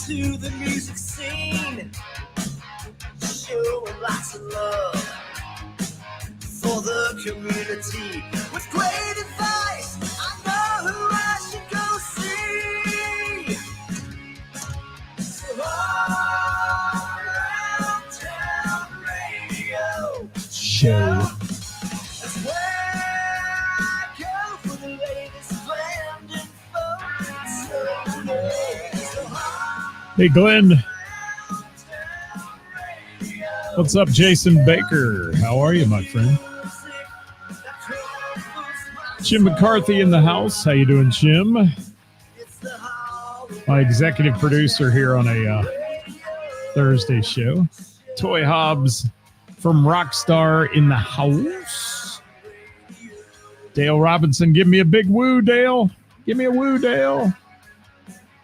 to the music scene, showing lots of love for the community. With great advice, I know who I should go see. So all around town radio show. That's where I go for the latest bland info. Hey, Glenn. What's up, Jason Baker? How are you, my friend? Jim McCarthy in the house. How you doing, Jim? My executive producer here on a Thursday show. Toy Hobbs from Rockstar in the house. Dale Robinson, give me a big woo, Dale. Give me a woo, Dale.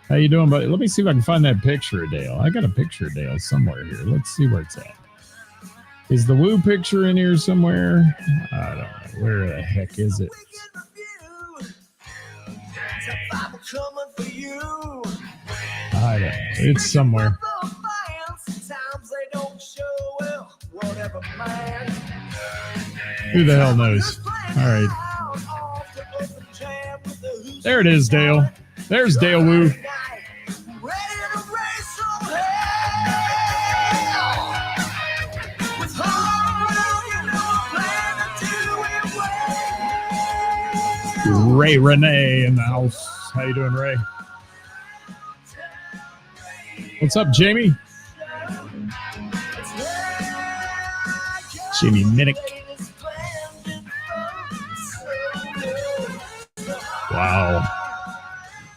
How you doing, buddy? Let me see if I can find that picture of Dale. I got a picture of Dale somewhere here. Let's see where it's at. Is the woo picture in here somewhere? I don't know. Where the heck is it? I don't know. It's somewhere. Who the hell knows? All right. There it is, Dale. There's Dale Woo. Ray Renee in the house. How you doing, Ray? What's up, Jamie? Jamie Minnick. Wow.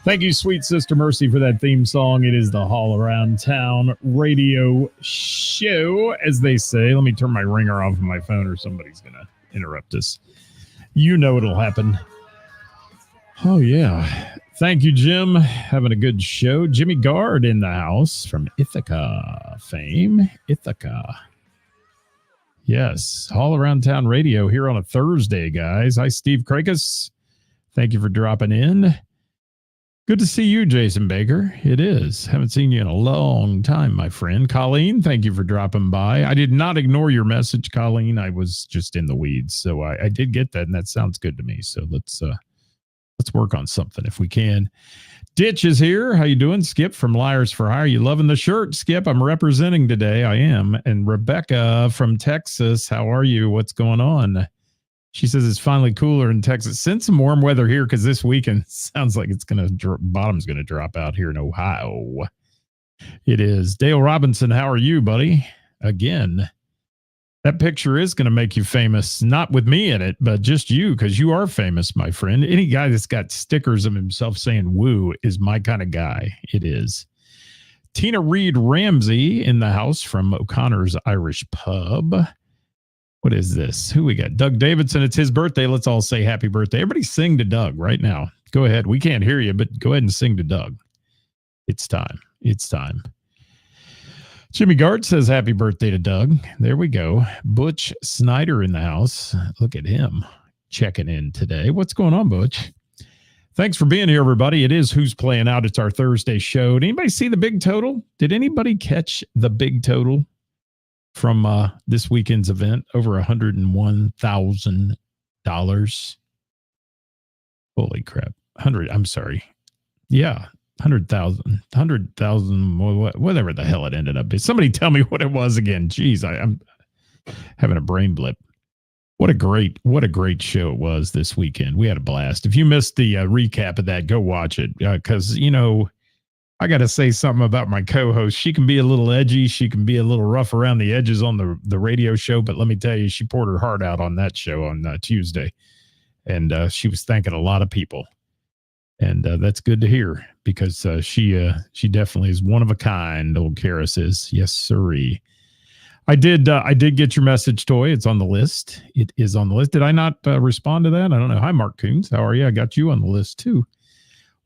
Thank you, sweet Sister Mercy, for that theme song. It is the All Around Town radio show, as they say. Let me turn my ringer off of my phone or somebody's going to interrupt us. You know it'll happen. Oh, yeah. Thank you, Jim. Having a good show. Jimmy Gard in the house from Ithaca fame. Ithaca. Yes. All Around Town radio here on a Thursday, guys. Hi, Steve Krakus. Thank you for dropping in. Good to see you, Jason Baker. It is. Haven't seen you in a long time, my friend. Colleen, thank you for dropping by. I did not ignore your message, Colleen. I was just in the weeds. So I did get that, and that sounds good to me. So let's work on something if we can. Ditch is here. How you doing? Skip from Liars for Hire. You loving the shirt, Skip? I'm representing today. I am. And Rebecca from Texas. How are you? What's going on? She says it's finally cooler in Texas. Send some warm weather here because this weekend sounds like it's going to bottom's going to drop out here in Ohio. It is. Dale Robinson, how are you, buddy? Again, that picture is going to make you famous, not with me in it, but just you, because you are famous, my friend. Any guy that's got stickers of himself saying woo is my kind of guy. It is. Tina Reed Ramsey in the house from O'Connor's Irish Pub. What is this? Who we got? Doug Davidson. It's his birthday. Let's all say happy birthday. Everybody sing to Doug right now. Go ahead. We can't hear you, but go ahead and sing to Doug. It's time. It's time. Jimmy Gard says happy birthday to Doug. There we go. Butch Snyder in the house. Look at him checking in today. What's going on, Butch? Thanks for being here, everybody. It is Who's Playing Out. It's our Thursday show. Did anybody see the big total? Did anybody catch the big total from this weekend's event? Over $101,000. Holy crap. I'm sorry. Yeah. 100,000, whatever the hell it ended up being. Somebody tell me what it was again. Jeez, I'm having a brain blip. What a great show it was this weekend. We had a blast. If you missed the recap of that, go watch it. Because, I got to say something about my co-host. She can be a little edgy. She can be a little rough around the edges on the radio show. But let me tell you, she poured her heart out on that show on Tuesday. And she was thanking a lot of people. And that's good to hear because she definitely is one of a kind. Old Karis is. Yes, sirree. I did get your message, Toy. It's on the list. It is on the list. Did I not respond to that? I don't know. Hi, Mark Coons. How are you? I got you on the list too.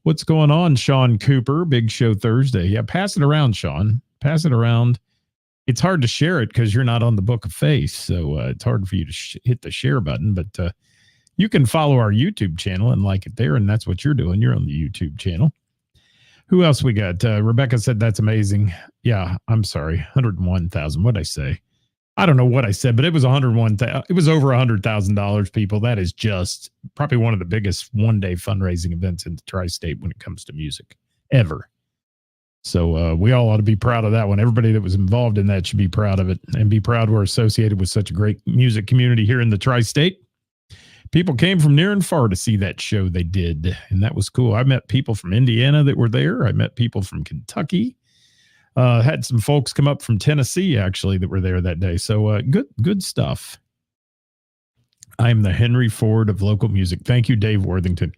What's going on, Sean Cooper? Big Show Thursday. Yeah, pass it around, Sean. Pass it around. It's hard to share it because you're not on the Book of Face, so it's hard for you to hit the share button. But you can follow our YouTube channel and like it there, and that's what you're doing. You're on the YouTube channel. Who else we got? Rebecca said that's amazing. Yeah, I'm sorry. 101,000. What'd I say? I don't know what I said, but it was 101. It was over $100,000, people. That is just probably one of the biggest one-day fundraising events in the tri-state when it comes to music ever. So we all ought to be proud of that one. Everybody that was involved in that should be proud of it and be proud we're associated with such a great music community here in the tri-state. People came from near and far to see that show they did, and that was cool. I met people from Indiana that were there. I met people from Kentucky. Had some folks come up from Tennessee, actually, that were there that day. So good stuff. I'm the Henry Ford of local music. Thank you, Dave Worthington.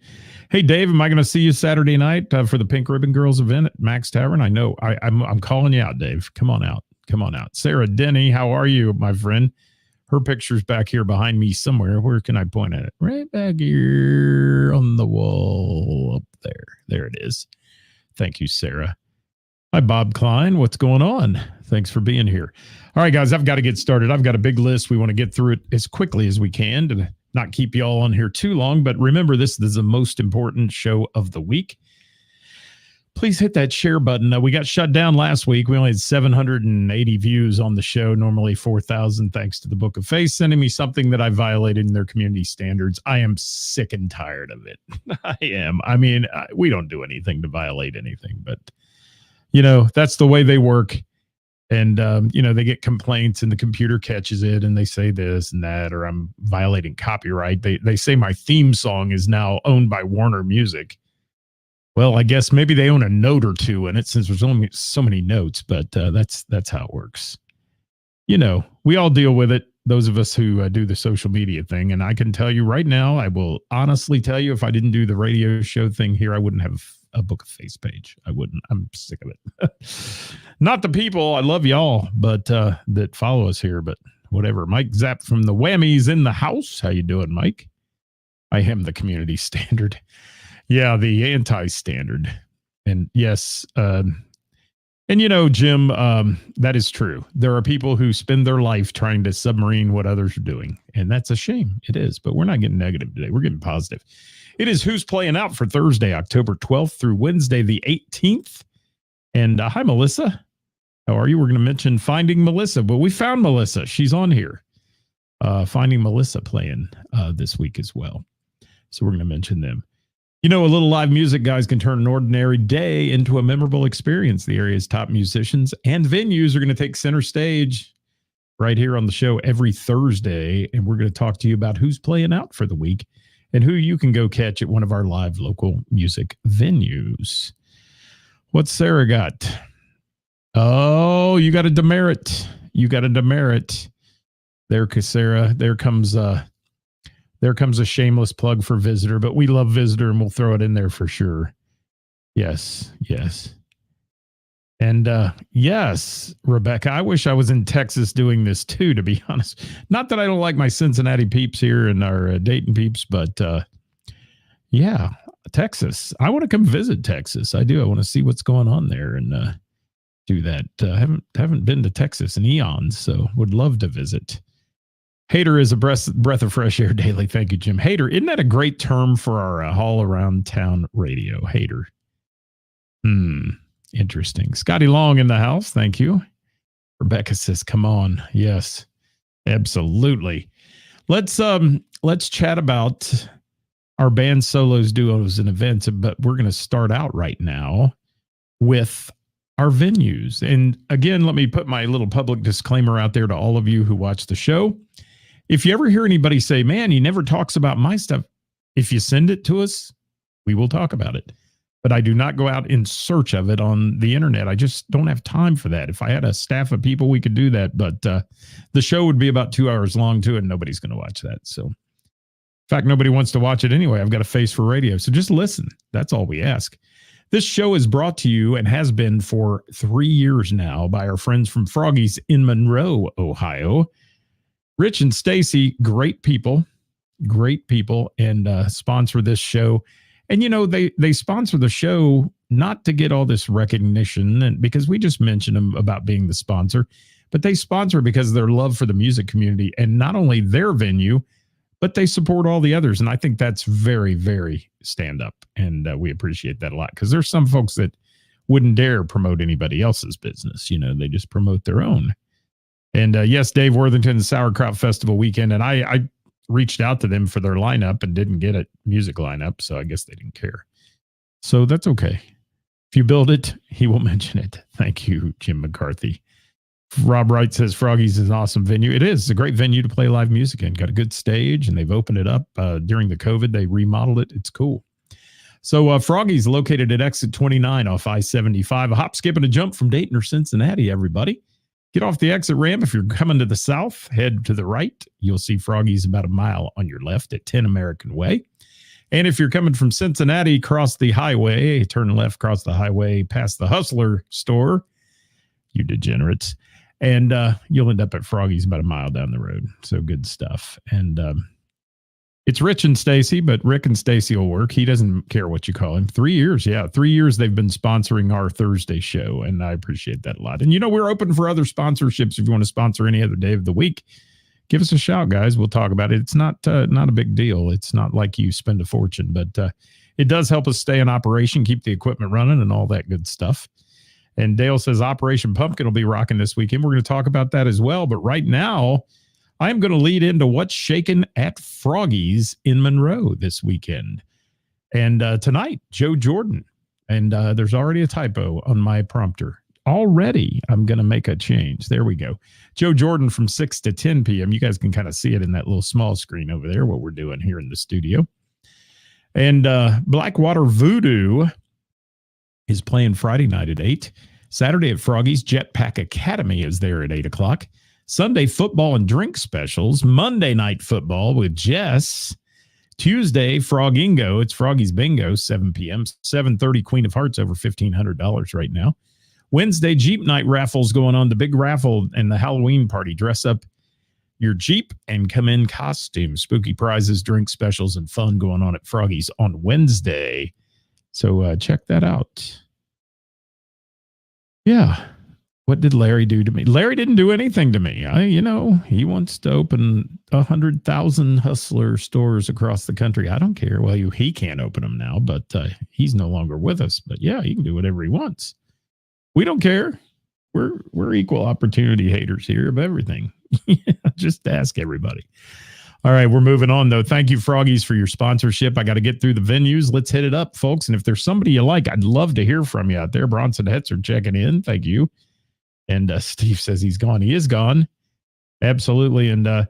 Hey, Dave, am I going to see you Saturday night for the Pink Ribbon Girls event at Max Tavern? I know. I'm calling you out, Dave. Come on out. Come on out. Sarah Denny, how are you, my friend? Her picture's back here behind me somewhere. Where can I point at it? Right back here on the wall up there. There it is. Thank you, Sarah. Hi, Bob Klein. What's going on? Thanks for being here. All right, guys, I've got to get started. I've got a big list. We want to get through it as quickly as we can to not keep you all on here too long. But remember, this is the most important show of the week. Please hit that share button. We got shut down last week. We only had 780 views on the show, normally 4,000, thanks to the Book of Faith sending me something that I violated in their community standards. I am sick and tired of it. I am. I mean, we don't do anything to violate anything, but, you know, that's the way they work. And, you know, they get complaints and the computer catches it and they say this and that, or I'm violating copyright. They say my theme song is now owned by Warner Music. Well, I guess maybe they own a note or two in it since there's only so many notes, but that's how it works. You know, we all deal with it, those of us who do the social media thing. And I can tell you right now, I will honestly tell you, if I didn't do the radio show thing here, I wouldn't have a Book of Faith page. I wouldn't. I'm sick of it. Not the people. I love y'all, but that follow us here, but whatever. Mike Zapp from the Whammies in the house. How you doing, Mike? I am the community standard. Yeah, the anti-standard. And yes, and you know, Jim, that is true. There are people who spend their life trying to submarine what others are doing. And that's a shame. It is. But we're not getting negative today. We're getting positive. It is Who's Playing Out for Thursday, October 12th through Wednesday, the 18th. And hi, Melissa. How are you? We're going to mention Finding Melissa. But we found Melissa. She's on here. Finding Melissa playing this week as well. So we're going to mention them. You know, a little live music, guys, can turn an ordinary day into a memorable experience. The area's top musicians and venues are going to take center stage right here on the show every Thursday. And we're going to talk to you about who's playing out for the week and who you can go catch at one of our live local music venues. What's Sarah got? Oh, you got a demerit. You got a demerit. There, Sarah. There comes a shameless plug for Visitor, but we love Visitor and we'll throw it in there for sure. Yes, yes. And yes, Rebecca, I wish I was in Texas doing this too, to be honest. Not that I don't like my Cincinnati peeps here and our Dayton peeps, but yeah, Texas. I want to come visit Texas. I do. I want to see what's going on there and do that. Haven't been to Texas in eons, so would love to visit. Hater is a breath of fresh air daily. Thank you, Jim. Hater, isn't that a great term for our all around town radio? Hater. Interesting. Scotty Long in the house. Thank you. Rebecca says, come on. Yes, absolutely. Let's chat about our band solos, duos, and events, but we're going to start out right now with our venues. And again, let me put my little public disclaimer out there to all of you who watch the show. If you ever hear anybody say, man, he never talks about my stuff, if you send it to us, we will talk about it. But I do not go out in search of it on the internet. I just don't have time for that. If I had a staff of people, we could do that. But the show would be about 2 hours long too, and nobody's going to watch that. So in fact, nobody wants to watch it anyway. I've got a face for radio. So just listen. That's all we ask. This show is brought to you and has been for 3 years now by our friends from Froggy's in Monroe, Ohio. Rich and Stacy, great people, and sponsor this show. And, you know, they sponsor the show not to get all this recognition, and because we just mentioned them about being the sponsor, but they sponsor because of their love for the music community and not only their venue, but they support all the others. And I think that's very, very stand up. And we appreciate that a lot because there's some folks that wouldn't dare promote anybody else's business. They just promote their own. And yes, Dave Worthington, Sauerkraut Festival weekend. And I reached out to them for their lineup and didn't get a music lineup. So I guess they didn't care. So that's okay. If you build it, he will mention it. Thank you, Jim McCarthy. Rob Wright says Froggy's is an awesome venue. It is. It's a great venue to play live music in. Got a good stage, and they've opened it up during the COVID. They remodeled it. It's cool. So Froggy's located at exit 29 off I-75. A hop, skip, and a jump from Dayton or Cincinnati, everybody. Get off the exit ramp. If you're coming to the south, head to the right. You'll see Froggy's about a mile on your left at 10 American Way. And if you're coming from Cincinnati, cross the highway, turn left, cross the highway, past the Hustler store, you degenerates, and you'll end up at Froggy's about a mile down the road. So good stuff. And it's Rich and Stacy, but Rick and Stacy will work. He doesn't care what you call him. 3 years. Yeah, 3 years they've been sponsoring our Thursday show, and I appreciate that a lot. And, we're open for other sponsorships. If you want to sponsor any other day of the week, give us a shout, guys. We'll talk about it. It's not a big deal. It's not like you spend a fortune, but it does help us stay in operation, keep the equipment running, and all that good stuff. And Dale says Operation Pumpkin will be rocking this weekend. We're going to talk about that as well. But right now, I'm going to lead into what's shaking at Froggy's in Monroe this weekend. And tonight, Joe Jordan. And there's already a typo on my prompter. Already, I'm going to make a change. There we go. Joe Jordan from 6 to 10 p.m. You guys can kind of see it in that little small screen over there, what we're doing here in the studio. And Blackwater Voodoo is playing Friday night at 8. Saturday at Froggy's Jetpack Academy is there at 8 o'clock. Sunday, football and drink specials. Monday night football with Jess. Tuesday, Frogingo. It's Froggy's Bingo, 7 p.m. 7:30 Queen of Hearts, over $1,500 right now. Wednesday, Jeep night raffles going on. The big raffle and the Halloween party. Dress up your Jeep and come in costume. Spooky prizes, drink specials, and fun going on at Froggy's on Wednesday. So check that out. Yeah. What did Larry do to me? Larry didn't do anything to me. He wants to open 100,000 Hustler stores across the country. I don't care. Well, he can't open them now, but he's no longer with us. But yeah, he can do whatever he wants. We don't care. We're equal opportunity haters here of everything. Just ask everybody. All right, we're moving on, though. Thank you, Froggies, for your sponsorship. I got to get through the venues. Let's hit it up, folks. And if there's somebody you like, I'd love to hear from you out there. Bronson Hetzer checking in. Thank you. And Steve says he's gone. He is gone. Absolutely. And I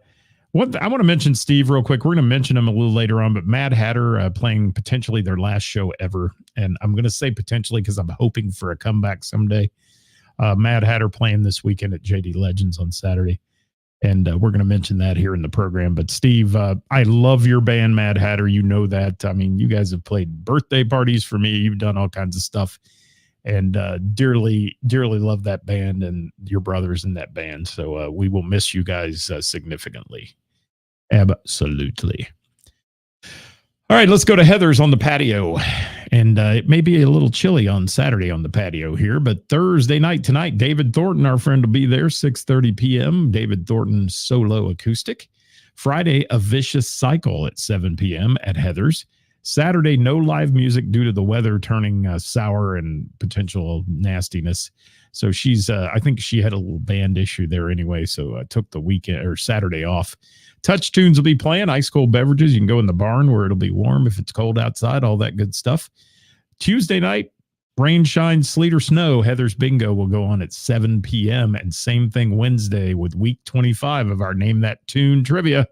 want to mention Steve real quick. We're going to mention him a little later on, but Mad Hatter playing potentially their last show ever. And I'm going to say potentially because I'm hoping for a comeback someday. Mad Hatter playing this weekend at JD Legends on Saturday. And we're going to mention that here in the program. But Steve, I love your band, Mad Hatter. You know that. I mean, you guys have played birthday parties for me. You've done all kinds of stuff. And dearly, dearly love that band and your brothers in that band. So we will miss you guys significantly. Absolutely. All right, let's go to Heather's on the patio. And it may be a little chilly on Saturday on the patio here, but Thursday night tonight, David Thornton, our friend, will be there, 6:30 p.m. David Thornton solo acoustic. Friday, A Vicious Cycle at 7 p.m. at Heather's. Saturday, no live music due to the weather turning sour and potential nastiness. So she's, I think she had a little band issue there anyway, so took the weekend or Saturday off. Touch Tunes will be playing, ice cold beverages. You can go in the barn where it'll be warm if it's cold outside, all that good stuff. Tuesday night, rain, shine, sleet, or snow, Heather's Bingo will go on at 7 p.m. And same thing Wednesday with week 25 of our Name That Tune trivia.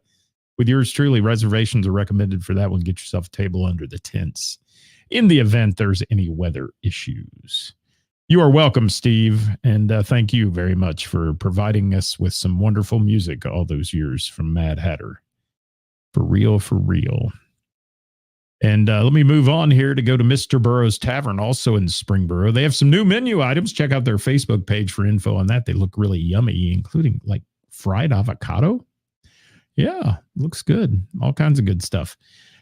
With yours truly, reservations are recommended for that one. Get yourself a table under the tents in the event there's any weather issues. You are welcome, Steve, and thank you very much for providing us with some wonderful music all those years from Mad Hatter. For real, for real. And let me move on here to go to Mr. Burroughs Tavern, also in Springboro. They have some new menu items. Check out their Facebook page for info on that. They look really yummy, including like fried avocado. Yeah, looks good. All kinds of good stuff.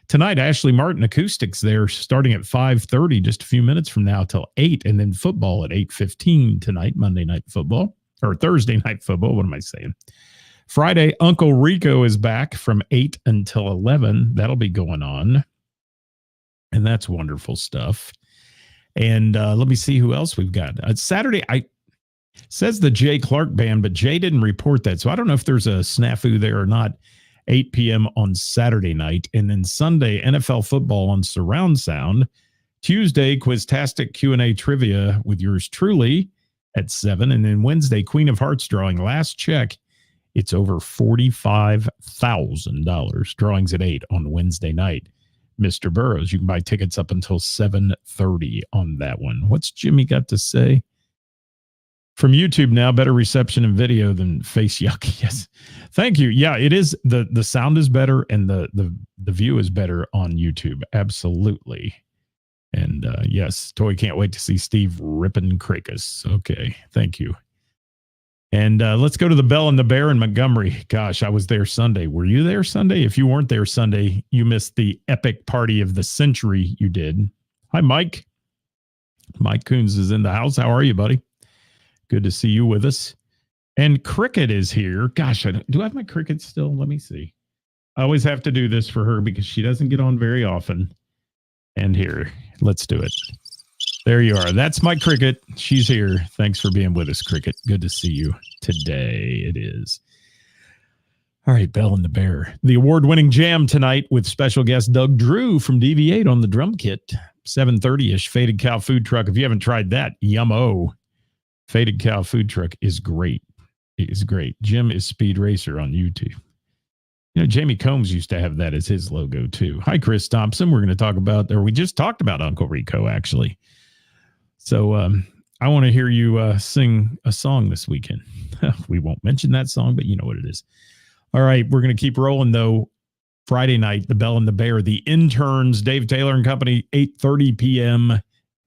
Tonight, Ashley Martin Acoustics there starting at 5:30, just a few minutes from now till 8, and then football at 8:15 tonight, Monday night football, or Thursday night football. What am I saying? Friday, Uncle Rico is back from 8 until 11. That'll be going on. And that's wonderful stuff. And let me see who else we've got. Saturday, says the Jay Clark Band, but Jay didn't report that. So I don't know if there's a snafu there or not. 8 p.m. on Saturday night. And then Sunday, NFL football on Surround Sound. Tuesday, Quiztastic Q&A trivia with yours truly at 7. And then Wednesday, Queen of Hearts drawing. Last check, it's over $45,000. Drawings at 8 on Wednesday night. Mr. Burrows, you can buy tickets up until 7:30 on that one. What's Jimmy got to say? From YouTube now, better reception and video than Face Yuck. Yes. Thank you. Yeah, it is. The sound is better and the view is better on YouTube. Absolutely. And yes, Toy can't wait to see Steve ripping Krakus. Okay. Thank you. And let's go to the Bell and the Bear in Montgomery. Gosh, I was there Sunday. Were you there Sunday? If you weren't there Sunday, you missed the epic party of the century. You did. Hi, Mike. Mike Coons is in the house. How are you, buddy? Good to see you with us. And Cricket is here. Gosh, do I have my Cricket still? Let me see. I always have to do this for her because she doesn't get on very often. And here, let's do it. There you are. That's my Cricket. She's here. Thanks for being with us, Cricket. Good to see you today. It is. All right, Bell and the Bear. The award-winning jam tonight with special guest Doug Drew from DV8 on the drum kit. 7:30-ish, Faded Cow Food Truck. If you haven't tried that, yum-o. Faded Cow Food Truck is great. It is great. Jim is Speed Racer on YouTube. You know, Jamie Combs used to have that as his logo too. Hi, Chris Thompson. We're going to talk about, or we just talked about Uncle Rico, actually. So I want to hear you sing a song this weekend. We won't mention that song, but you know what it is. All right, we're going to keep rolling, though. Friday night, the Bell and the Bear, the interns, Dave Taylor and Company, 8:30 p.m.,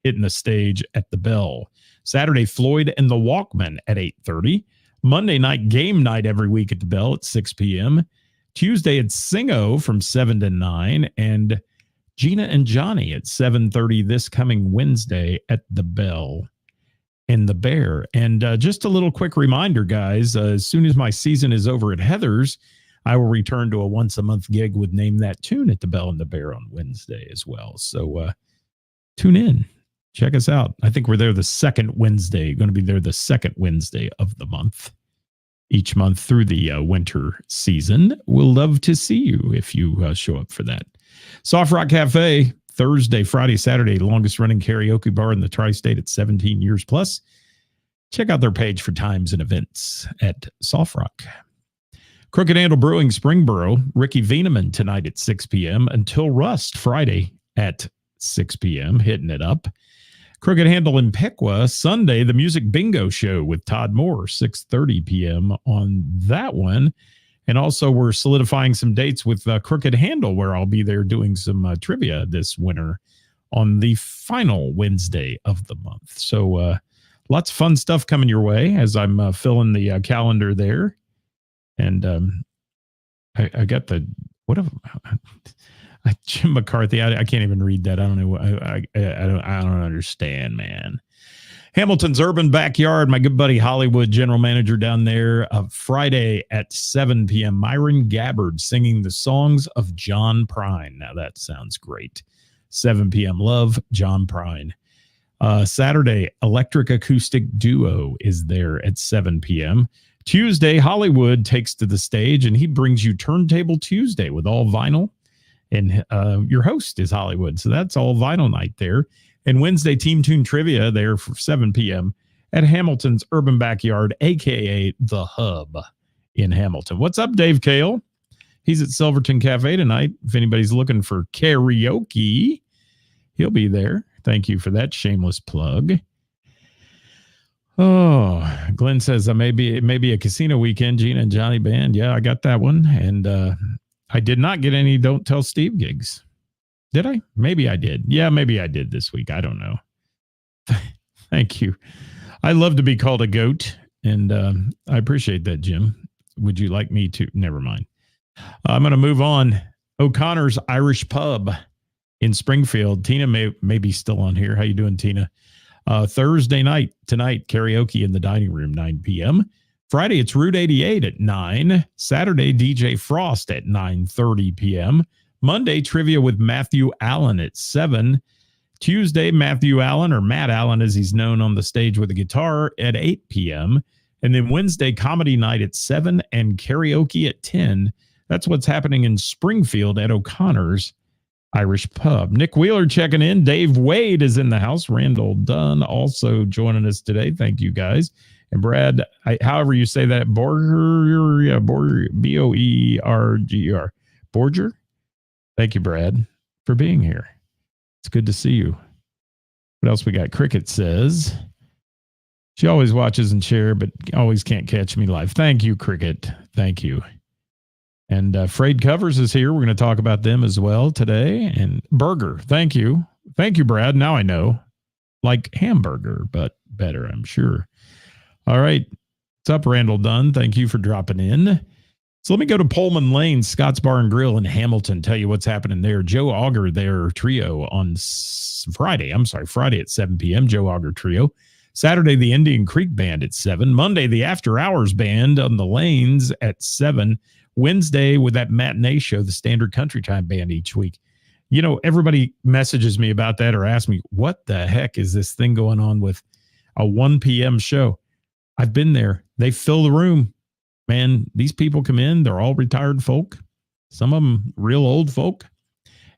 hitting the stage at the Bell. Saturday, Floyd and the Walkmen at 8:30. Monday night, game night every week at the Bell at 6 p.m. Tuesday, it's Singo from 7 to 9. And Gina and Johnny at 7:30 this coming Wednesday at the Bell and the Bear. And just a little quick reminder, guys, as soon as my season is over at Heather's, I will return to a once-a-month gig with Name That Tune at the Bell and the Bear on Wednesday as well. So tune in. Check us out. I think we're there the second Wednesday. Going to be there the second Wednesday of the month. Each month through the winter season. We'll love to see you if you show up for that. Soft Rock Cafe, Thursday, Friday, Saturday, longest running karaoke bar in the tri-state at 17 years plus. Check out their page for times and events at Soft Rock. Crooked Handle Brewing, Springboro, Ricky Veneman tonight at 6 p.m. until Rust Friday at 6 p.m. hitting it up. Crooked Handle in Piqua, Sunday, the Music Bingo Show with Todd Moore, 6:30 p.m. on that one. And also we're solidifying some dates with Crooked Handle, where I'll be there doing some trivia this winter on the final Wednesday of the month. So lots of fun stuff coming your way as I'm filling the calendar there. And I got the, what if... Jim McCarthy, I can't even read that. I don't know. I don't understand, man. Hamilton's Urban Backyard, my good buddy Hollywood, general manager down there. Friday at 7 p.m. Myron Gabbard singing the songs of John Prine. Now that sounds great. 7 p.m. Love, John Prine. Saturday, Electric Acoustic Duo is there at 7 p.m. Tuesday, Hollywood takes to the stage, and he brings you Turntable Tuesday with all vinyl. And your host is Hollywood. So that's all vinyl night there. And Wednesday, Team Tune Trivia there for 7 p.m. at Hamilton's Urban Backyard, a.k.a. The Hub in Hamilton. What's up, Dave Kale? He's at Silverton Cafe tonight. If anybody's looking for karaoke, he'll be there. Thank you for that shameless plug. Oh, Glenn says it may be a casino weekend, Gina and Johnny Band. Yeah, I got that one. And I did not get any Don't Tell Steve gigs. Did I? Maybe I did. Yeah, maybe I did this week. I don't know. Thank you. I love to be called a goat, and I appreciate that, Jim. Would you like me to? Never mind. I'm going to move on. O'Connor's Irish Pub in Springfield. Tina may be still on here. How you doing, Tina? Thursday night, tonight, karaoke in the dining room, 9 p.m. Friday, it's Route 88 at 9. Saturday, DJ Frost at 9:30 p.m. Monday, trivia with Matthew Allen at 7. Tuesday, Matthew Allen, or Matt Allen as he's known on the stage with a guitar, at 8 p.m. And then Wednesday, comedy night at 7 and karaoke at 10. That's what's happening in Springfield at O'Connor's Irish Pub. Nick Wheeler checking in. Dave Wade is in the house. Randall Dunn also joining us today. Thank you, guys. And Brad, however you say that, Borger, B-O-E-R-G-E-R. Borger? Thank you, Brad, for being here. It's good to see you. What else we got? Cricket says, she always watches and share, but always can't catch me live. Thank you, Cricket. Thank you. And Frayed Covers is here. We're going to talk about them as well today. And Burger, thank you. Thank you, Brad. Now I know. Like hamburger, but better, I'm sure. All right. What's up, Randall Dunn? Thank you for dropping in. So let me go to Pullman Lane, Scott's Bar and Grill in Hamilton, tell you what's happening there. Joe Auger, their trio on Friday at 7 p.m., Joe Auger Trio. Saturday, the Indian Creek Band at 7. Monday, the After Hours Band on the Lanes at 7. Wednesday, with that matinee show, the Standard Country Time Band each week. You know, everybody messages me about that or asks me, what the heck is this thing going on with a 1 p.m. show? I've been there. They fill the room. Man, these people come in. They're all retired folk. Some of them real old folk.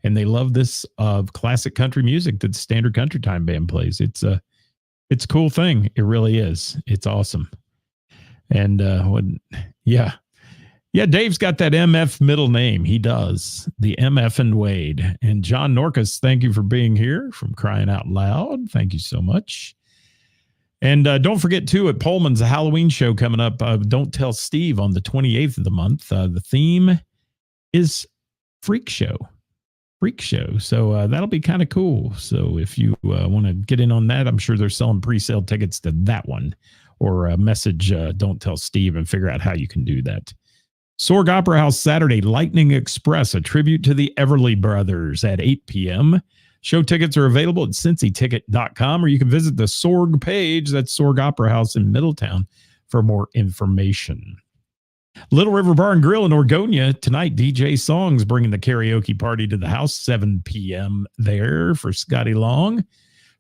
And they love this classic country music that the Standard Country Time Band plays. It's a cool thing. It really is. It's awesome. And yeah, Dave's got that MF middle name. He does. The MF and Wade. And John Norcus, thank you for being here from Crying Out Loud. Thank you so much. And don't forget, too, at Pullman's a Halloween show coming up. Don't Tell Steve on the 28th of the month. The theme is Freak Show. Freak Show. So that'll be kind of cool. So if you want to get in on that, I'm sure they're selling pre-sale tickets to that one. Or message Don't Tell Steve and figure out how you can do that. Sorg Opera House Saturday, Lightning Express, a tribute to the Everly Brothers at 8 p.m. Show tickets are available at cincyticket.com, or you can visit the Sorg page. That's Sorg Opera House in Middletown for more information. Little River Bar and Grill in Orgonia tonight. DJ Songs bringing the karaoke party to the house, 7 p.m. there for Scotty Long.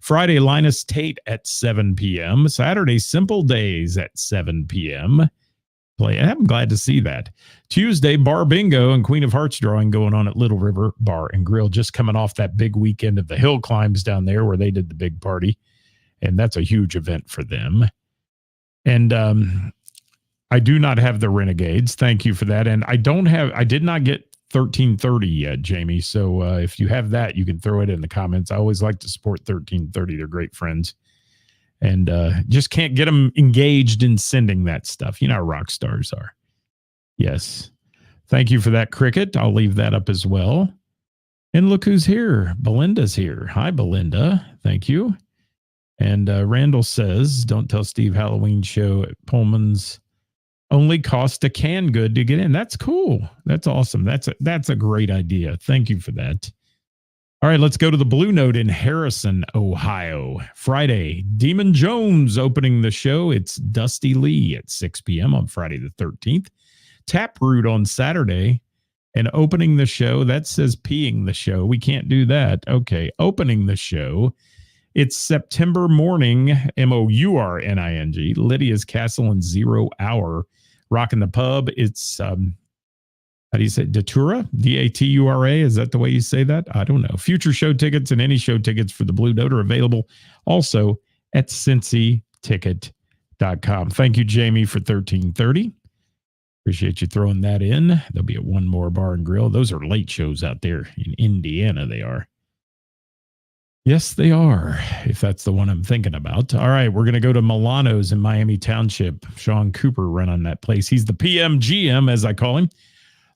Friday, Linus Tate at 7 p.m. Saturday, Simple Days at 7 p.m. I'm glad to see that. Tuesday, Bar Bingo and Queen of Hearts drawing going on at Little River Bar and Grill, just coming off that big weekend of the hill climbs down there where they did the big party. And that's a huge event for them. And I do not have the Renegades. Thank you for that. And I did not get 1330 yet, Jamie. So if you have that, you can throw it in the comments. I always like to support 1330. They're great friends. And just can't get them engaged in sending that stuff. You know how rock stars are. Yes. Thank you for that, Cricket. I'll leave that up as well. And look who's here. Belinda's here. Hi, Belinda. Thank you. And Randall says, Don't Tell Steve Halloween show at Pullman's only cost a can good to get in. That's cool. That's awesome. That's a great idea. Thank you for that. All right, let's go to the Blue Note in Harrison, Ohio. Friday, Demon Jones opening the show. It's Dusty Lee at 6 p.m. on Friday the 13th. Taproot on Saturday. And opening the show, that says peeing the show. We can't do that. Okay, opening the show. It's September Morning, Mourning, Lydia's Castle and 0 Hour. Rocking the Pub. It's... how do you say Datura? D-A-T-U-R-A? Is that the way you say that? I don't know. Future show tickets and any show tickets for the Blue Note are available also at cincyticket.com. Thank you, Jamie, for 1330. Appreciate you throwing that in. There'll be one more bar and grill. Those are late shows out there in Indiana. They are. Yes, they are, if that's the one I'm thinking about. All right, we're going to go to Milano's in Miami Township. Sean Cooper running that place. He's the PMGM, as I call him.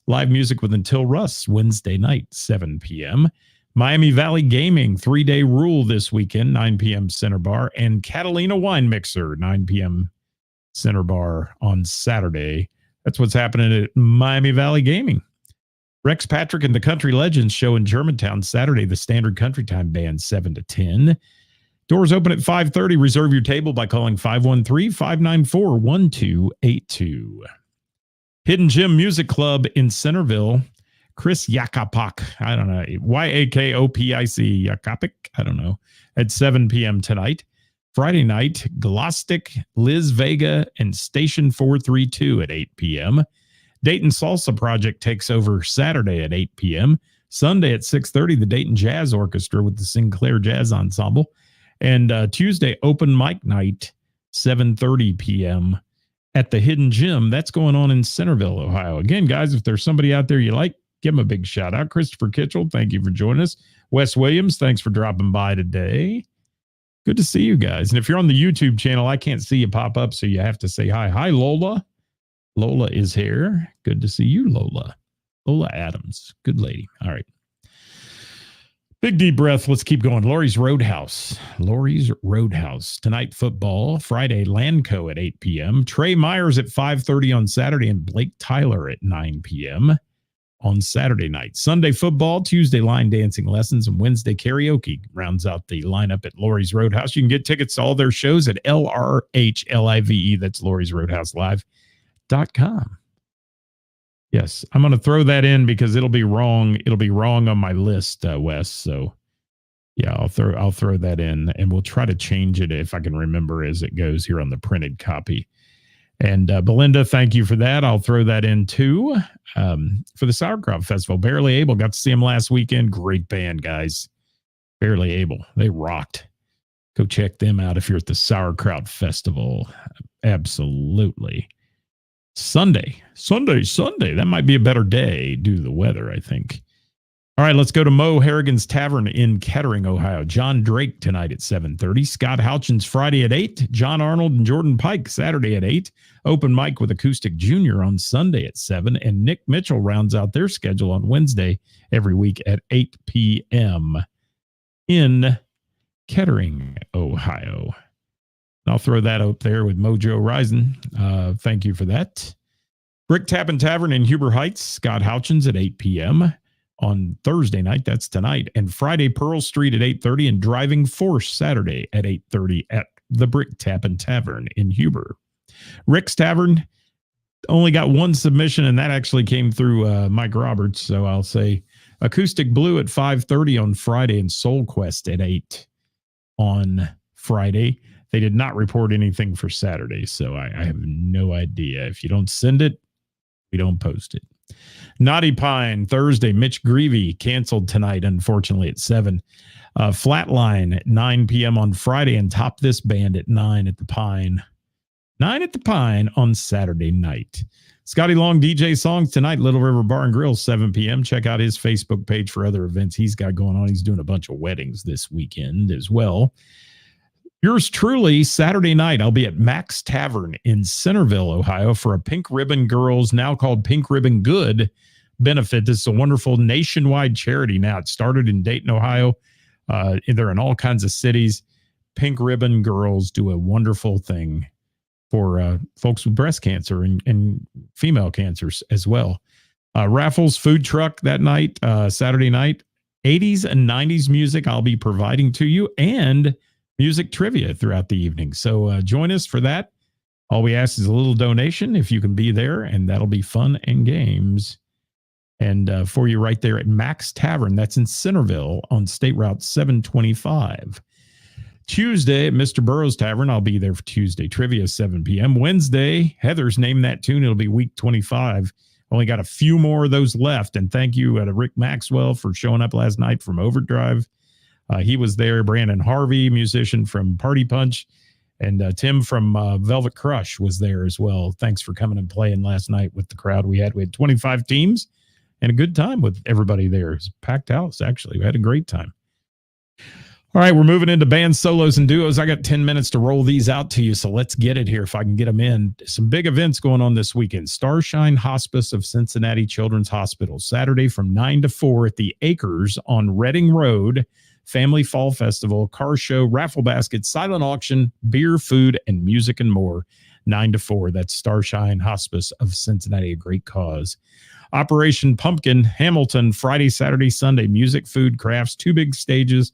Live music with Until Russ, Wednesday night, 7 p.m. Miami Valley Gaming, 3-day rule this weekend, 9 p.m. Center Bar. And Catalina Wine Mixer, 9 p.m. Center Bar on Saturday. That's what's happening at Miami Valley Gaming. Rex Patrick and the Country Legends show in Germantown, Saturday, the Standard Country Time Band, 7 to 10. Doors open at 5:30. Reserve your table by calling 513-594-1282. Hidden Gem Music Club in Centerville. Chris Yakopok. I don't know. Yakopic. Yakopik. I don't know. At 7 p.m. tonight. Friday night, Glostic, Liz Vega, and Station 432 at 8 p.m. Dayton Salsa Project takes over Saturday at 8 p.m. Sunday at 6:30, the Dayton Jazz Orchestra with the Sinclair Jazz Ensemble. And Tuesday, open mic night, 7:30 p.m. at the Hidden Gym. That's going on in Centerville, Ohio. Again, guys, if there's somebody out there you like, give them a big shout out. Christopher Kitchell, thank you for joining us. Wes Williams, thanks for dropping by today. Good to see you guys. And if you're on the YouTube channel, I can't see you pop up, so you have to say hi. Hi, Lola. Lola is here. Good to see you, Lola. Lola Adams. Good lady. All right. Big deep breath. Let's keep going. Laurie's Roadhouse. Laurie's Roadhouse. Tonight, football. Friday, Landco at 8 p.m. Trey Myers at 5:30 on Saturday, and Blake Tyler at 9 p.m. on Saturday night. Sunday, football. Tuesday, line dancing lessons. And Wednesday, karaoke rounds out the lineup at Laurie's Roadhouse. You can get tickets to all their shows at LRHLIVE. That's Laurie's Roadhouse Live.com. Yes, I'm going to throw that in because it'll be wrong. It'll be wrong on my list, Wes. So, yeah, I'll throw that in, and we'll try to change it if I can remember as it goes here on the printed copy. And Belinda, thank you for that. I'll throw that in too for the Sauerkraut Festival. Barely Able, got to see them last weekend. Great band, guys. Barely Able, they rocked. Go check them out if you're at the Sauerkraut Festival. Absolutely. Sunday. That might be a better day due to the weather, I think. All right, let's go to Mo Harrigan's Tavern in Kettering, Ohio. John Drake tonight at 7:30. Scott Houchins Friday at 8. John Arnold and Jordan Pike Saturday at 8. Open mic with Acoustic Junior on Sunday at 7. And Nick Mitchell rounds out their schedule on Wednesday every week at 8 p.m. in Kettering, Ohio. I'll throw that up there with Mojo Rising. Thank you for that. Brick Tap and Tavern in Huber Heights, Scott Houchins at 8 p.m. on Thursday night. That's tonight. And Friday, Pearl Street at 8:30 and Driving Force Saturday at 8:30 at the Brick Tap and Tavern in Huber. Rick's Tavern only got one submission, and that actually came through Mike Roberts. So I'll say Acoustic Blue at 5:30 on Friday and Soul Quest at 8 on Friday. They did not report anything for Saturday, so I have no idea. If you don't send it, we don't post it. Naughty Pine, Thursday. Mitch Greavy canceled tonight, unfortunately, at 7. Flatline at 9 p.m. on Friday, and Top This Band at 9 at the Pine. 9 at the Pine on Saturday night. Scotty Long DJ songs tonight, Little River Bar and Grill, 7 p.m. Check out his Facebook page for other events he's got going on. He's doing a bunch of weddings this weekend as well. Yours truly, Saturday night, I'll be at Max Tavern in Centerville, Ohio for a Pink Ribbon Girls, now called Pink Ribbon Good, benefit. This is a wonderful nationwide charity now. It started in Dayton, Ohio. They're in all kinds of cities. Pink Ribbon Girls do a wonderful thing for folks with breast cancer and female cancers as well. Raffles food truck that night, Saturday night. 80s and 90s music I'll be providing to you, and music trivia throughout the evening. So join us for that. All we ask is a little donation if you can be there, and that'll be fun and games. And for you right there at Max Tavern, that's in Centerville on State Route 725. Tuesday at Mr. Burroughs Tavern, I'll be there for Tuesday trivia, 7 p.m. Wednesday, Heather's Name That Tune. It'll be week 25. Only got a few more of those left. And thank you to Rick Maxwell for showing up last night from Overdrive. He was there. Brandon Harvey, musician from Party Punch, and Tim from Velvet Crush was there as well. Thanks for coming and playing last night with the crowd we had. We had 25 teams and a good time with everybody there. It was a packed house, actually. We had a great time. All right, we're moving into bands, solos, and duos. I got 10 minutes to roll these out to you, so let's get it here if I can get them in. Some big events going on this weekend. Starshine Hospice of Cincinnati Children's Hospital, Saturday from 9 to 4 at the Acres on Reading Road. Family Fall Festival, car show, raffle basket, silent auction, beer, food, and music and more. 9 to 4. That's Starshine Hospice of Cincinnati, a great cause. Operation Pumpkin, Hamilton, Friday, Saturday, Sunday. Music, food, crafts, 2 big stages.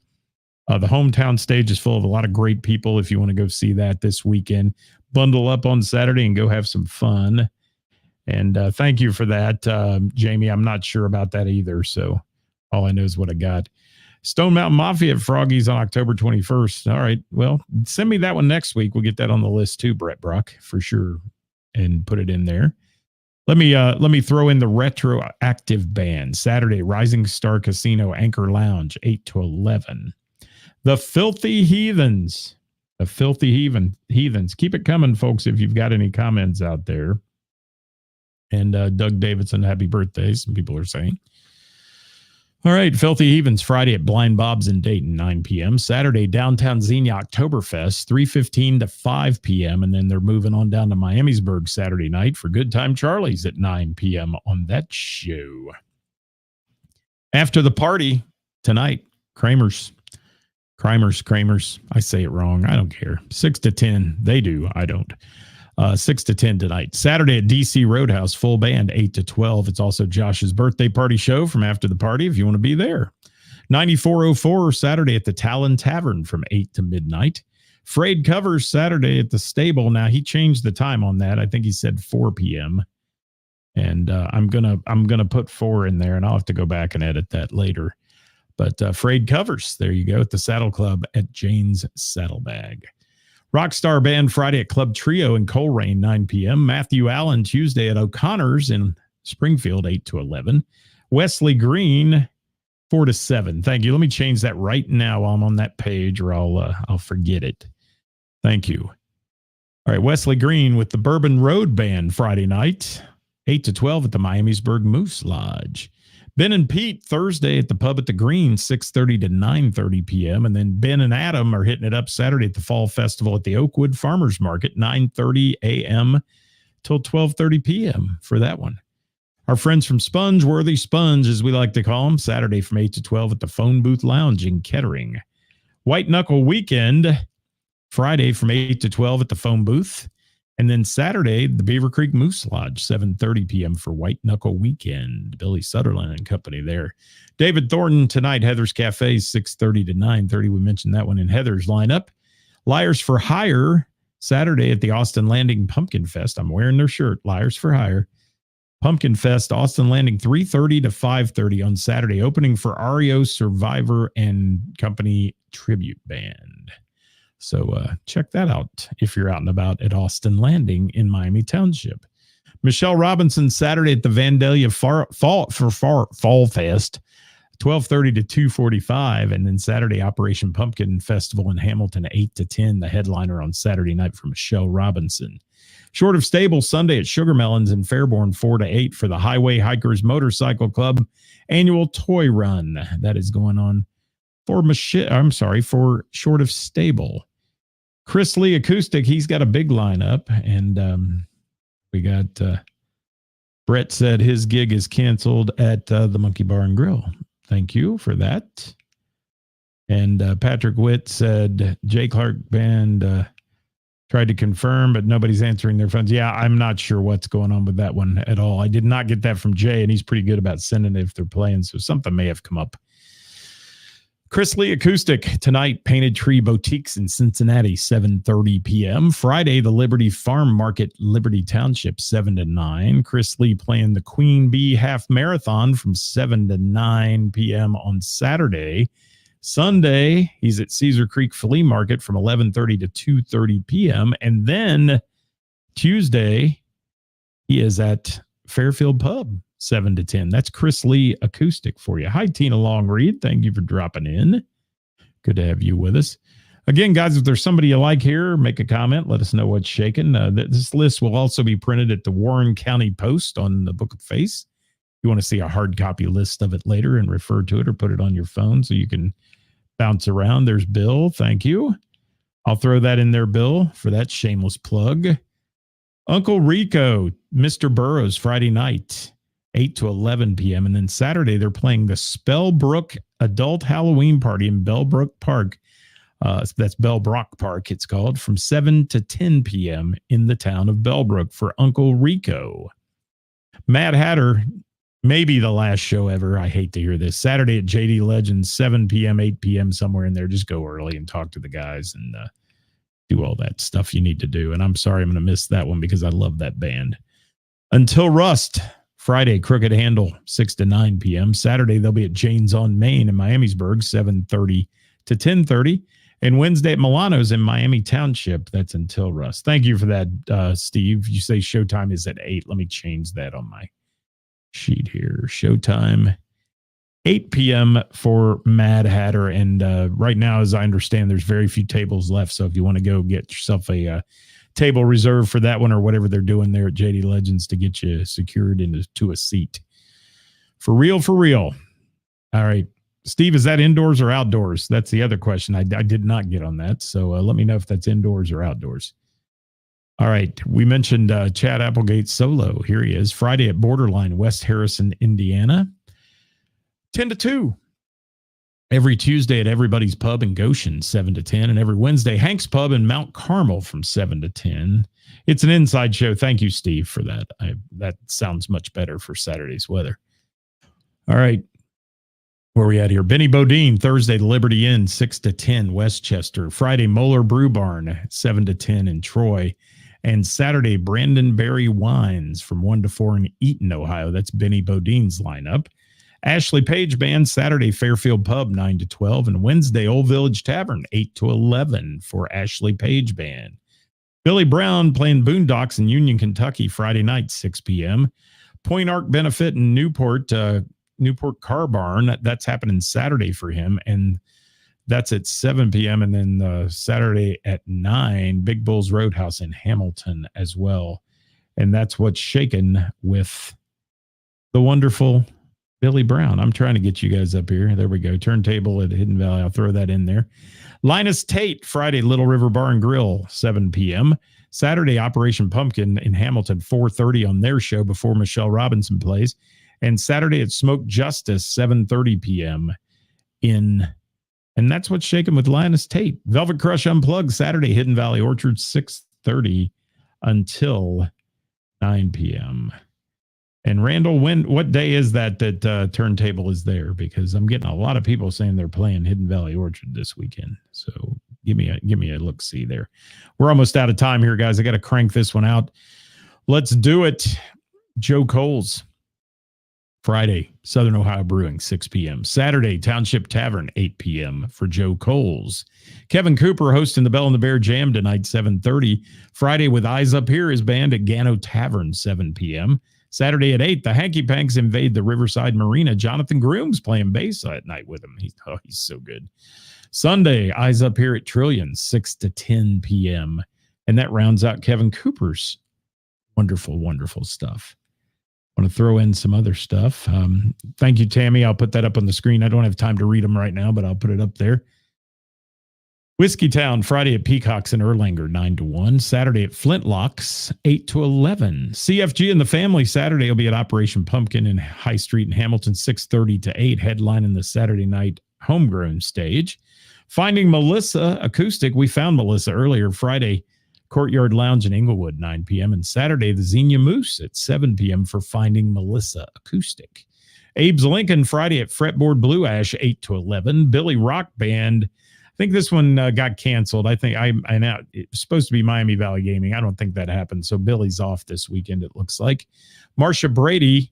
The hometown stage is full of a lot of great people if you want to go see that this weekend. Bundle up on Saturday and go have some fun. And thank you for that, Jamie. I'm not sure about that either. So all I know is what I got. Stone Mountain Mafia at Froggy's on October 21st. All right. Well, send me that one next week. We'll get that on the list too, Brett Brock, for sure, and put it in there. Let me throw in the retroactive band. Saturday, Rising Star Casino Anchor Lounge, 8 to 11. The Filthy Heathens. The Filthy Heathens. Keep it coming, folks, if you've got any comments out there. And Doug Davidson, happy birthday, some people are saying. All right, Filthy Heathens, Friday at Blind Bob's in Dayton, 9 p.m. Saturday, Downtown Xenia Oktoberfest, 3:15 to 5 p.m. And then they're moving on down to Miamisburg Saturday night for Good Time Charlie's at 9 p.m. on that show. After the party tonight, Kramer's. I say it wrong. I don't care. 6 to 10. They do. I don't. 6 to 10 tonight. Saturday at DC Roadhouse, full band, 8 to 12. It's also Josh's birthday party show from after the party if you want to be there. 9404 Saturday at the Talon Tavern from 8 to midnight. Frayed Covers Saturday at the Stable. Now he changed the time on that. I think he said 4 p.m. And I'm gonna put 4 in there, and I'll have to go back and edit that later. But Frayed Covers, there you go, at the Saddle Club at Jane's Saddlebag. Rockstar Band Friday at Club Trio in Coleraine, 9 p.m. Matthew Allen Tuesday at O'Connor's in Springfield, 8 to 11. Wesley Green, 4 to 7. Thank you. Let me change that right now while I'm on that page, or I'll forget it. Thank you. All right, Wesley Green with the Bourbon Road Band Friday night, 8 to 12 at the Miamisburg Moose Lodge. Ben and Pete Thursday at the Pub at the Green, 6:30 to 9:30 p.m. And then Ben and Adam are hitting it up Saturday at the Fall Festival at the Oakwood Farmers Market, 9:30 a.m. till 12:30 p.m. for that one. Our friends from Spongeworthy Sponge, as we like to call them, Saturday from 8 to 12 at the Phone Booth Lounge in Kettering. White Knuckle Weekend, Friday from 8 to 12 at the Phone Booth. And then Saturday, the Beaver Creek Moose Lodge, 7:30 p.m. for White Knuckle Weekend. Billy Sutherland and company there. David Thornton tonight, Heather's Cafe, 6:30 to 9:30. We mentioned that one in Heather's lineup. Liars for Hire, Saturday at the Austin Landing Pumpkin Fest. I'm wearing their shirt, Liars for Hire. Pumpkin Fest, Austin Landing, 3:30 to 5:30 on Saturday. Opening for REO Survivor and Company Tribute Band. So check that out if you're out and about at Austin Landing in Miami Township. Michelle Robinson, Saturday at the Vandalia Fall Fest, 12:30 to 2:45. And then Saturday, Operation Pumpkin Festival in Hamilton, 8 to 10. The headliner on Saturday night for Michelle Robinson. Short of Stable, Sunday at Sugar Melons in Fairborn, 4 to 8 for the Highway Hikers Motorcycle Club annual toy run. That is going on for Short of Stable. Chris Lee Acoustic, he's got a big lineup, and we got Brett said his gig is canceled at the Monkey Bar and Grill. Thank you for that. And Patrick Witt said Jay Clark Band tried to confirm, but nobody's answering their phones. Yeah, I'm not sure what's going on with that one at all. I did not get that from Jay, and he's pretty good about sending it if they're playing, so something may have come up. Chris Lee Acoustic tonight, Painted Tree Boutiques in Cincinnati, 7:30 p.m. Friday, the Liberty Farm Market, Liberty Township, 7 to 9. Chris Lee playing the Queen Bee Half Marathon from 7 to 9 p.m. on Saturday. Sunday, he's at Cedar Creek Flea Market from 11:30 to 2:30 p.m. And then Tuesday, he is at Fairfield Pub, 7 to 10. That's Chris Lee Acoustic for you. Hi, Tina Longreed. Thank you for dropping in. Good to have you with us. Again, guys, if there's somebody you like here, make a comment. Let us know what's shaking. This list will also be printed at the Warren County Post on the Book of Face. You want to see a hard copy list of it later and refer to it or put it on your phone so you can bounce around. There's Bill. Thank you. I'll throw that in there, Bill, for that shameless plug. Uncle Rico, Mr. Burroughs, Friday night, 8 to 11 p.m. And then Saturday, they're playing the Spellbrook Adult Halloween Party in Bellbrook Park. That's Bellbrook Park, it's called, from 7 to 10 p.m. in the town of Bellbrook for Uncle Rico. Mad Hatter, maybe the last show ever. I hate to hear this. Saturday at JD Legends, 7 p.m., 8 p.m., somewhere in there. Just go early and talk to the guys and do all that stuff you need to do. And I'm sorry I'm going to miss that one because I love that band. Until Rust, Friday, Crooked Handle, 6 to 9 p.m. Saturday, they'll be at Jane's on Main in Miamisburg, 7:30 to 10:30. And Wednesday at Milano's in Miami Township. That's Until Rust. Thank you for that, Steve. You say showtime is at 8. Let me change that on my sheet here. Showtime, 8 p.m. for Mad Hatter. And right now, as I understand, there's very few tables left. So if you want to go get yourself a table reserved for that one or whatever they're doing there at JD Legends to get you secured into a seat. For real, for real. All right. Steve, is that indoors or outdoors? That's the other question. I did not get on that. So let me know if that's indoors or outdoors. All right. We mentioned Chad Applegate solo. Here he is. Friday at Borderline, West Harrison, Indiana. 10 to 2. Every Tuesday at Everybody's Pub in Goshen, 7 to 10. And every Wednesday, Hank's Pub in Mount Carmel from 7 to 10. It's an inside show. Thank you, Steve, for that. That sounds much better for Saturday's weather. All right. Where are we at here? Benny Bodine, Thursday, the Liberty Inn, 6 to 10, Westchester. Friday, Moeller Brew Barn, 7 to 10 in Troy. And Saturday, Brandon Berry Wines from 1 to 4 in Eaton, Ohio. That's Benny Bodine's lineup. Ashley Page Band, Saturday, Fairfield Pub, 9 to 12. And Wednesday, Old Village Tavern, 8 to 11 for Ashley Page Band. Billy Brown playing Boondocks in Union, Kentucky, Friday night, 6 p.m. Point Arc Benefit in Newport Car Barn. That's happening Saturday for him. And that's at 7 p.m. And then Saturday at 9, Big Bulls Roadhouse in Hamilton as well. And that's what's shaken with the wonderful Billy Brown. I'm trying to get you guys up here. There we go. Turntable at Hidden Valley. I'll throw that in there. Linus Tate, Friday, Little River Bar and Grill, 7 p.m. Saturday, Operation Pumpkin in Hamilton, 4:30 on their show before Michelle Robinson plays. And Saturday at Smoke Justice, 7:30 p.m. And that's what's shaking with Linus Tate. Velvet Crush Unplugged, Saturday, Hidden Valley Orchard, 6:30 until 9 p.m. And Randall, what day is that Turntable is there? Because I'm getting a lot of people saying they're playing Hidden Valley Orchard this weekend. So give me a look-see there. We're almost out of time here, guys. I got to crank this one out. Let's do it. Joe Coles, Friday, Southern Ohio Brewing, 6 p.m. Saturday, Township Tavern, 8 p.m. for Joe Coles. Kevin Cooper hosting the Bell and the Bear Jam tonight, 7:30. Friday with Eyes Up Here, his band at Gano Tavern, 7 p.m. Saturday at 8, the Hanky Panks invade the Riverside Marina. Jonathan Groom's playing bass at night with him. He's so good. Sunday, Eyes Up Here at Trillion, 6 to 10 p.m. And that rounds out Kevin Cooper's wonderful, wonderful stuff. I want to throw in some other stuff. Thank you, Tammy. I'll put that up on the screen. I don't have time to read them right now, but I'll put it up there. Whiskey Town, Friday at Peacocks in Erlanger, 9 to 1. Saturday at Flintlocks, 8 to 11. CFG and the Family, Saturday will be at Operation Pumpkin in High Street in Hamilton, 6:30 to 8, headlining the Saturday night homegrown stage. Finding Melissa Acoustic, we found Melissa earlier, Friday, Courtyard Lounge in Inglewood, 9 p.m. And Saturday, the Xenia Moose at 7 p.m. for Finding Melissa Acoustic. Abe's Lincoln, Friday at Fretboard Blue Ash, 8 to 11. Billy Rock Band, I think this one got canceled. I think I know it's supposed to be Miami Valley Gaming. I don't think that happened. So Billy's off this weekend, it looks like. Marcia Brady,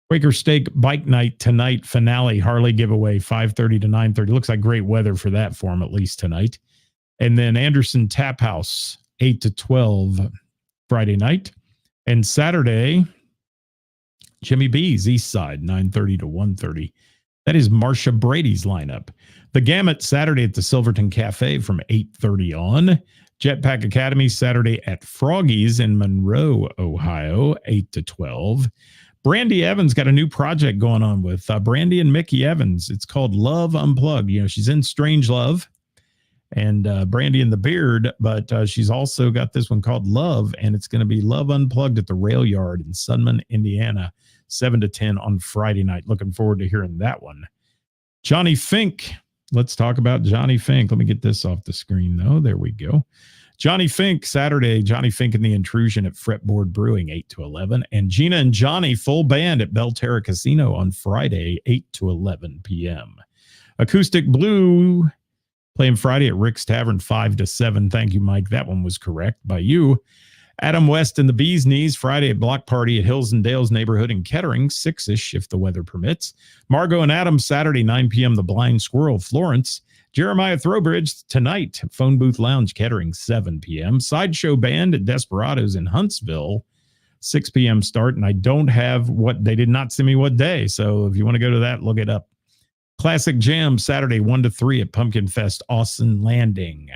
Quaker Steak Bike Night tonight, finale, Harley giveaway, 5:30 to 9:30. Looks like great weather for that for him, at least tonight. And then Anderson Tap House, 8 to 12 Friday night. And Saturday, Jimmy B's East Side, 9:30 to 1:30. That is Marcia Brady's lineup. The Gamut, Saturday at the Silverton Cafe from 8:30 on. Jetpack Academy, Saturday at Froggy's in Monroe, Ohio, 8 to 12. Brandy Evans got a new project going on with Brandy and Mickey Evans. It's called Love Unplugged. You know, she's in Strange Love and Brandy and the Beard, but she's also got this one called Love, and it's going to be Love Unplugged at the Rail Yard in Sunman, Indiana, 7 to 10 on Friday night. Looking forward to hearing that one. Johnny Fink. Let's talk about Johnny Fink. Let me get this off the screen, though. There we go. Johnny Fink, Saturday, Johnny Fink and the Intrusion at Fretboard Brewing, 8 to 11. And Gina and Johnny, full band at Belterra Casino on Friday, 8 to 11 p.m. Acoustic Blue, playing Friday at Rick's Tavern, 5 to 7. Thank you, Mike. That one was correct by you. Adam West and the Bee's Knees, Friday at Block Party at Hills and Dales neighborhood in Kettering, 6-ish if the weather permits. Margot and Adam, Saturday, 9 p.m., The Blind Squirrel, Florence. Jeremiah Throwbridge, tonight, Phone Booth Lounge, Kettering, 7 p.m. Sideshow Band at Desperados in Huntsville, 6 p.m. start. And I don't have they did not send me what day. So if you want to go to that, look it up. Classic Jam, Saturday, 1 to 3 at Pumpkin Fest, Austin Landing.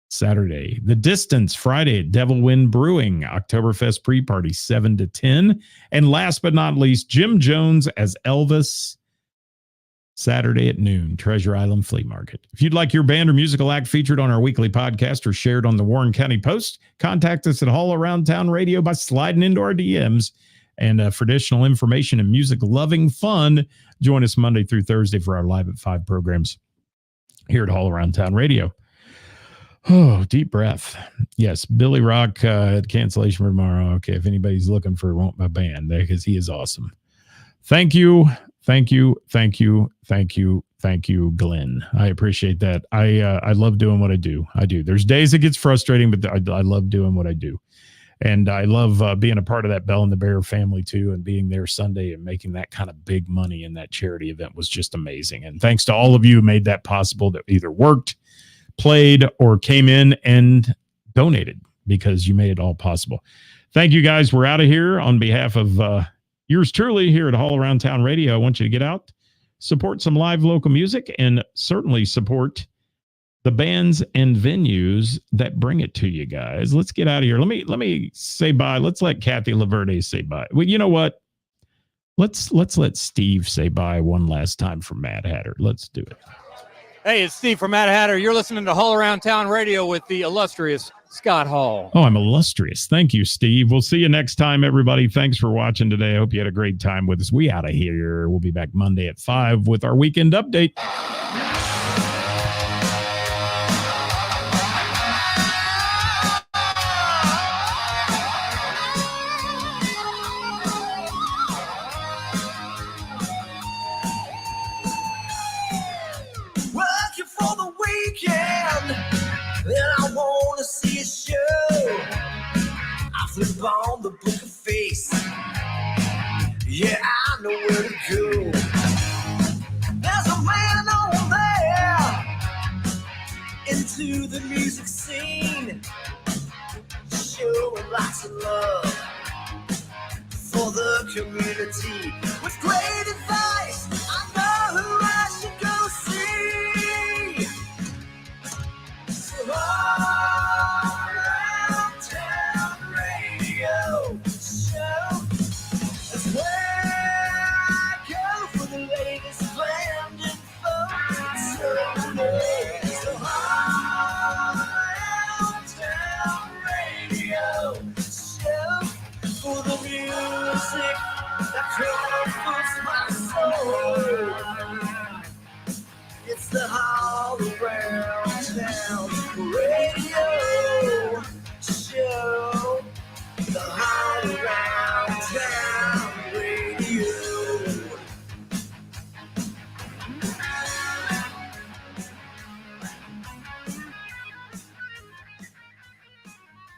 Saturday. The Distance, Friday at Devil Wind Brewing, Oktoberfest pre-party, 7 to 10. And last but not least, Jim Jones as Elvis, Saturday at noon, Treasure Island Flea Market. If you'd like your band or musical act featured on our weekly podcast or shared on the Warren County Post, contact us at All Around Town Radio by sliding into our DMs. And for additional information and music-loving fun, join us Monday through Thursday for our Live at 5 programs here at All Around Town Radio. Oh, deep breath. Yes, Billy Rock cancellation for tomorrow. Okay, if anybody's looking for Want My Band, because he is awesome. Thank you, Glenn. I appreciate that. I love doing what I do. There's days it gets frustrating, but I love doing what I do. And I love being a part of that Bell and the Bear family, too, and being there Sunday and making that kind of big money in that charity event was just amazing. And thanks to all of you who made that possible, that either worked, played, or came in and donated, because you made it all possible. Thank you, guys. We're out of here. On behalf of yours truly here at All Around Town Radio, I want you to get out, support some live local music, and certainly support the bands and venues that bring it to you guys. Let's get out of here. Let me say bye. Let's let Kathy Laverde say bye. Well, you know what? Let's let Steve say bye one last time for Mad Hatter. Let's do it. Hey, it's Steve from Mad Hatter. You're listening to All Around Town Radio with the illustrious Scott Hall. Oh, I'm illustrious. Thank you, Steve. We'll see you next time, everybody. Thanks for watching today. I hope you had a great time with us. We out of here. We'll be back Monday at 5 with our weekend update. Working for the weekend, and I want to see a show. I flip on the book of face. Yeah, I know where to go. There's a man on there into the music scene, showing lots of love for the community with great advice.